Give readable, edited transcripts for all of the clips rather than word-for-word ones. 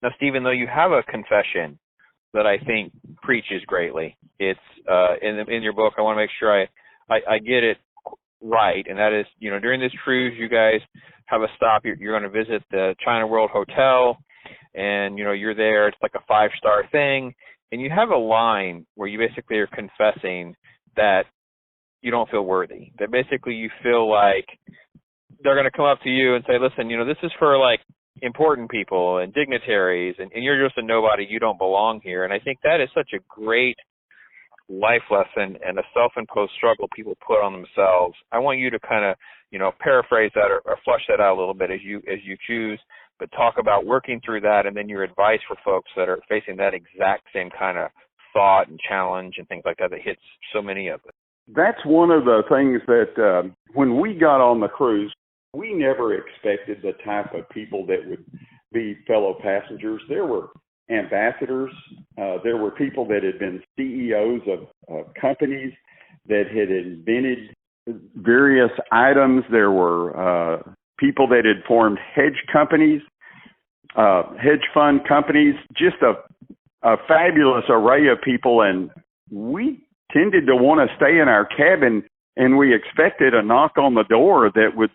Now, Stephen, though, you have a confession that I think preaches greatly. It's in your book. I want to make sure I get it right, and that is, during this cruise, you guys have a stop. You're going to visit the China World Hotel, and you're there. It's like a 5-star thing, and you have a line where you basically are confessing that you don't feel worthy. That basically you feel like they're going to come up to you and say, "Listen, this is for like important people and dignitaries, and you're just a nobody. You don't belong here." And I think that is such a great life lesson and a self-imposed struggle people put on themselves. I want you to kind of, paraphrase that or flush that out a little bit as you choose, but talk about working through that, and then your advice for folks that are facing that exact same kind of thought and challenge and things like that hits so many of them. That's one of the things that when we got on the cruise, we never expected the type of people that would be fellow passengers. There were ambassadors. There were people that had been CEOs of companies that had invented various items. There were people that had formed hedge companies, hedge fund companies, just a fabulous array of people. And we tended to want to stay in our cabin, and we expected a knock on the door that would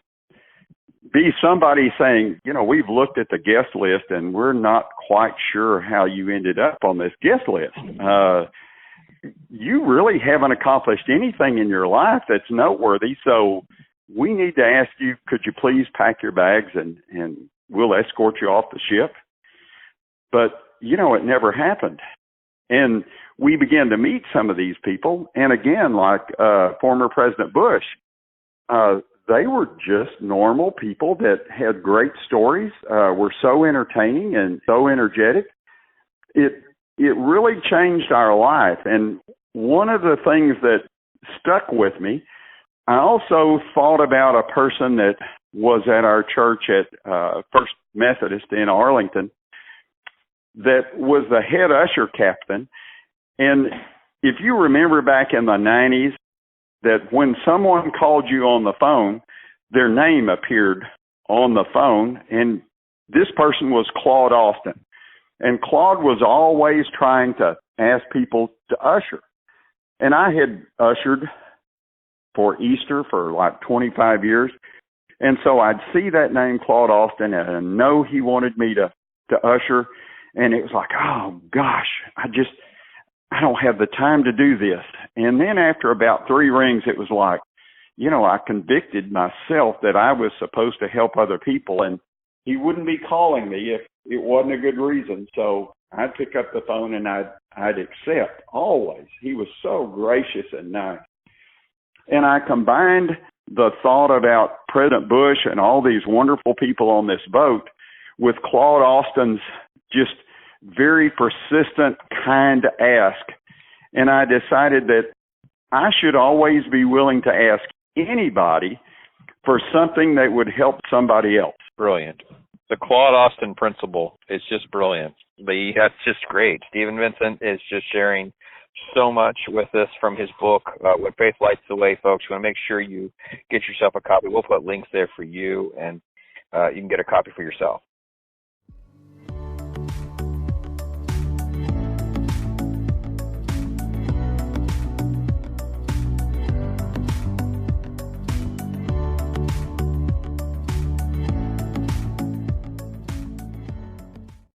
be somebody saying, we've looked at the guest list and we're not quite sure how you ended up on this guest list. You really haven't accomplished anything in your life that's noteworthy. So we need to ask you, could you please pack your bags and we'll escort you off the ship? But, it never happened. And we began to meet some of these people. And again, like former President Bush, they were just normal people that had great stories, were so entertaining and so energetic. It really changed our life. And one of the things that stuck with me, I also thought about a person that was at our church at First Methodist in Arlington that was the head usher captain. And if you remember back in the 90s, that when someone called you on the phone, their name appeared on the phone, and this person was Claude Austin. And Claude was always trying to ask people to usher. And I had ushered for Easter for like 25 years. And so I'd see that name, Claude Austin, and I know he wanted me to usher. And it was like, oh, gosh, I don't have the time to do this. And then after about 3 rings, it was like, I convicted myself that I was supposed to help other people, and he wouldn't be calling me if it wasn't a good reason. So I'd pick up the phone and I'd accept always. He was so gracious and nice. And I combined the thought about President Bush and all these wonderful people on this boat with Claude Austin's just very persistent, kind ask. And I decided that I should always be willing to ask anybody for something that would help somebody else. Brilliant. The Claude Austin principle is just brilliant. That's just great. Stephen Vincent is just sharing so much with us from his book, When Faith Lights the Way, folks. You want to make sure you get yourself a copy. We'll put links there for you, and you can get a copy for yourself.